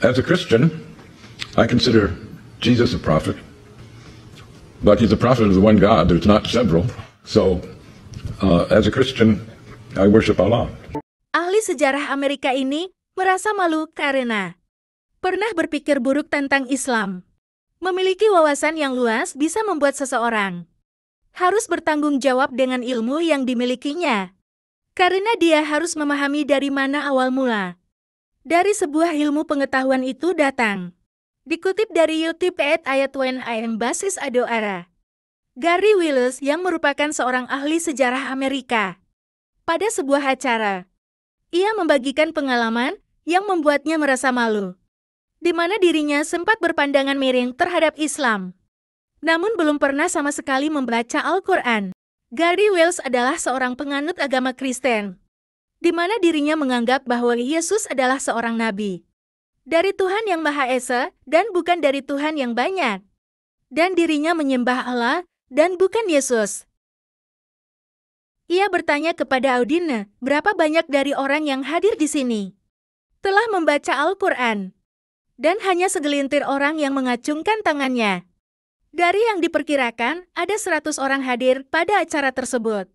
As a Christian, I consider Jesus a prophet, but he's a prophet of the one God. There's not several. So, as a Christian, I worship Allah. Ahli sejarah Amerika ini merasa malu karena pernah berpikir buruk tentang Islam. Memiliki wawasan yang luas bisa membuat seseorang harus bertanggung jawab dengan ilmu yang dimilikinya. Karena dia harus memahami dari mana awal mula dari sebuah ilmu pengetahuan itu datang. Dikutip dari YouTube ayat When I Am Basis Adoara, Gary Willis yang merupakan seorang ahli sejarah Amerika. Pada sebuah acara, ia membagikan pengalaman yang membuatnya merasa malu, di mana dirinya sempat berpandangan miring terhadap Islam, namun belum pernah sama sekali membaca Al-Quran. Gary Willis adalah seorang penganut agama Kristen, di mana dirinya menganggap bahwa Yesus adalah seorang nabi dari Tuhan yang Maha Esa dan bukan dari Tuhan yang banyak, dan dirinya menyembah Allah dan bukan Yesus. Ia bertanya kepada audiens, berapa banyak dari orang yang hadir di sini telah membaca Al-Quran, dan hanya segelintir orang yang mengacungkan tangannya. Dari yang diperkirakan, ada 100 orang hadir pada acara tersebut.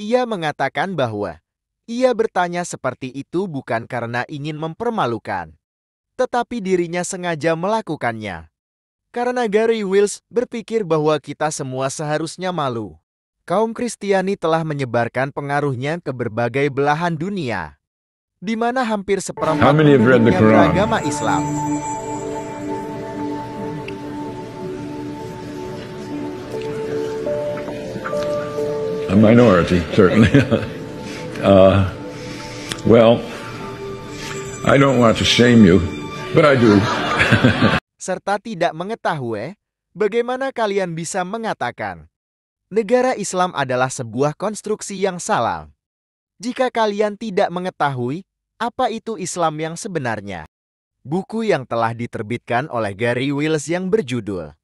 Ia mengatakan bahwa ia bertanya seperti itu bukan karena ingin mempermalukan, tetapi dirinya sengaja melakukannya. Karena Gary Willis berpikir bahwa kita semua seharusnya malu. Kaum Kristiani telah menyebarkan pengaruhnya ke berbagai belahan dunia, di mana hampir seperempat penduduknya beragama Islam. A minority, certainly. Well, I don't want to shame you, but I do. Serta tidak mengetahui bagaimana kalian bisa mengatakan negara Islam adalah sebuah konstruksi yang salah jika kalian tidak mengetahui apa itu Islam yang sebenarnya. Buku yang telah diterbitkan oleh Gary Willis yang berjudul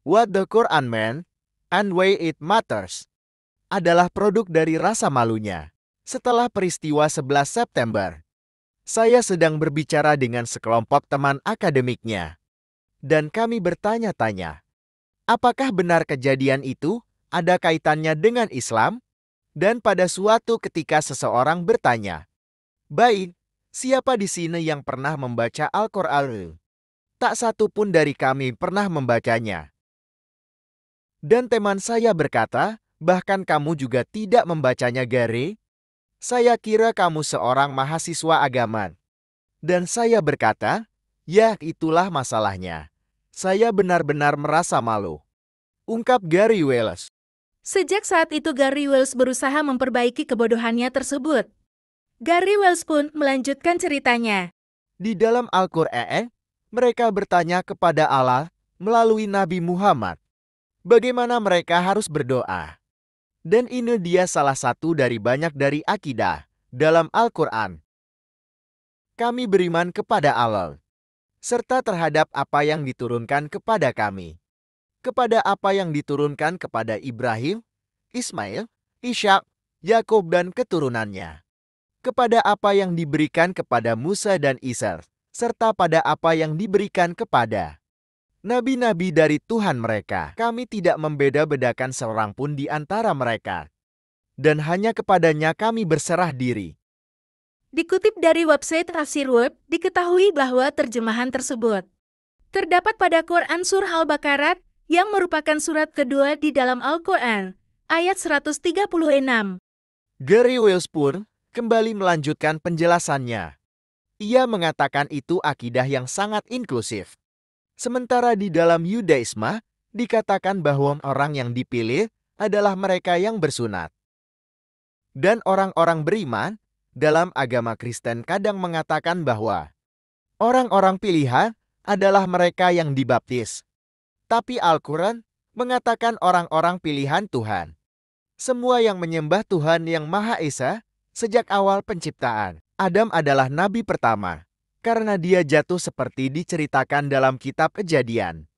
What the Quran Meant and Why It Matters adalah produk dari rasa malunya. Setelah peristiwa 11 September, saya sedang berbicara dengan sekelompok teman akademiknya, dan kami bertanya-tanya, apakah benar kejadian itu ada kaitannya dengan Islam? Dan pada suatu ketika seseorang bertanya, baik, siapa di sini yang pernah membaca Al-Quran? Tak satu pun dari kami pernah membacanya. Dan teman saya berkata, bahkan kamu juga tidak membacanya, Gary? Saya kira kamu seorang mahasiswa agama. Dan saya berkata, ya itulah masalahnya. Saya benar-benar merasa malu. Ungkap Gary Willis. Sejak saat itu Gary Willis berusaha memperbaiki kebodohannya tersebut. Gary Willis pun melanjutkan ceritanya. Di dalam Al-Quran, mereka bertanya kepada Allah melalui Nabi Muhammad, bagaimana mereka harus berdoa. Dan ini dia salah satu dari banyak dari akidah dalam Al-Quran. Kami beriman kepada Allah, serta terhadap apa yang diturunkan kepada kami, kepada apa yang diturunkan kepada Ibrahim, Ismail, Ishak, Yakub dan keturunannya, kepada apa yang diberikan kepada Musa dan Isa, serta pada apa yang diberikan kepada nabi-nabi dari Tuhan mereka. Kami tidak membeda-bedakan seorang pun di antara mereka, dan hanya kepadanya kami berserah diri. Dikutip dari website Tafsir Web, diketahui bahwa terjemahan tersebut terdapat pada Quran Surah Al-Baqarah yang merupakan surat kedua di dalam Al-Quran, ayat 136. Gary Willis pun kembali melanjutkan penjelasannya. Ia mengatakan itu akidah yang sangat inklusif. Sementara di dalam Yudaisme, dikatakan bahwa orang yang dipilih adalah mereka yang bersunat. Dan orang-orang beriman dalam agama Kristen kadang mengatakan bahwa orang-orang pilihan adalah mereka yang dibaptis. Tapi Al-Quran mengatakan orang-orang pilihan Tuhan. Semua yang menyembah Tuhan yang Maha Esa sejak awal penciptaan. Adam adalah nabi pertama, karena dia jatuh seperti diceritakan dalam kitab Kejadian.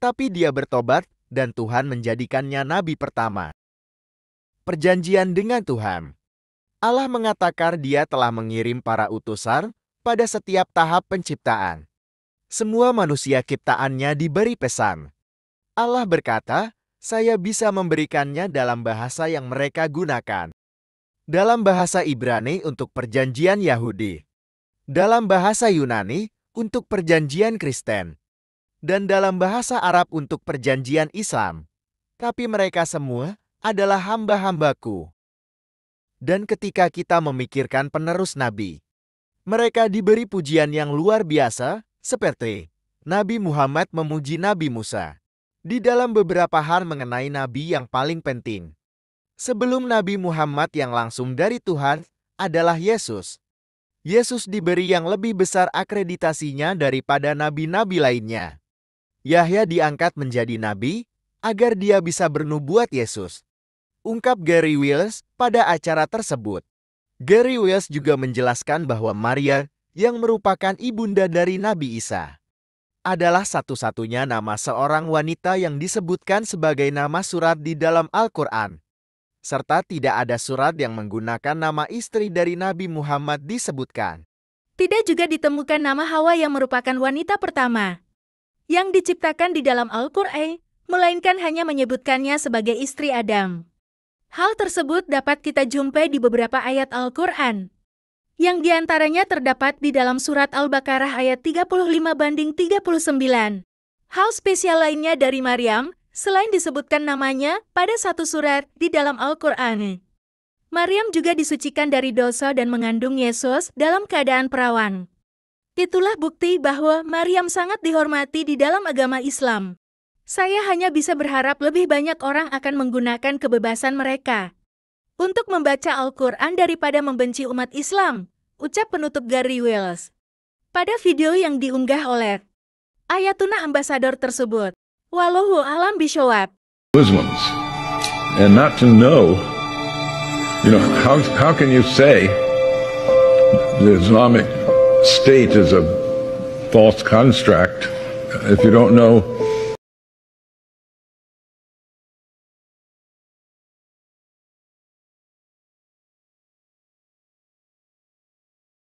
Tapi dia bertobat dan Tuhan menjadikannya nabi pertama. Perjanjian dengan Tuhan. Allah mengatakan dia telah mengirim para utusan pada setiap tahap penciptaan. Semua manusia ciptaannya diberi pesan. Allah berkata, saya bisa memberikannya dalam bahasa yang mereka gunakan. Dalam bahasa Ibrani untuk perjanjian Yahudi. Dalam bahasa Yunani untuk perjanjian Kristen. Dan dalam bahasa Arab untuk perjanjian Islam. Tapi mereka semua adalah hamba-hambaku. Dan ketika kita memikirkan penerus Nabi, mereka diberi pujian yang luar biasa, seperti Nabi Muhammad memuji Nabi Musa. Di dalam beberapa hal mengenai Nabi yang paling penting. Sebelum Nabi Muhammad yang langsung dari Tuhan adalah Yesus. Yesus diberi yang lebih besar akreditasinya daripada nabi-nabi lainnya. Yahya diangkat menjadi nabi agar dia bisa bernubuat Yesus. Ungkap Gary Wills pada acara tersebut. Gary Wills juga menjelaskan bahwa Maria, yang merupakan ibunda dari Nabi Isa, adalah satu-satunya nama seorang wanita yang disebutkan sebagai nama surat di dalam Al-Quran. Serta tidak ada surat yang menggunakan nama istri dari Nabi Muhammad disebutkan. Tidak juga ditemukan nama Hawa yang merupakan wanita pertama yang diciptakan di dalam Al-Quran, melainkan hanya menyebutkannya sebagai istri Adam. Hal tersebut dapat kita jumpai di beberapa ayat Al-Quran, yang diantaranya terdapat di dalam surat Al-Baqarah ayat 35-39. Hal spesial lainnya dari Maryam, selain disebutkan namanya pada satu surat di dalam Al-Quran. Maryam juga disucikan dari dosa dan mengandung Yesus dalam keadaan perawan. Itulah bukti bahwa Maryam sangat dihormati di dalam agama Islam. Saya hanya bisa berharap lebih banyak orang akan menggunakan kebebasan mereka untuk membaca Al-Quran daripada membenci umat Islam, ucap penutup Gary Wills. Pada video yang diunggah oleh Ayatuna Ambasador tersebut, Wallahu a'lam bishawab. Muslims, and not to know, how can you say the Islamic State is a false construct if you don't know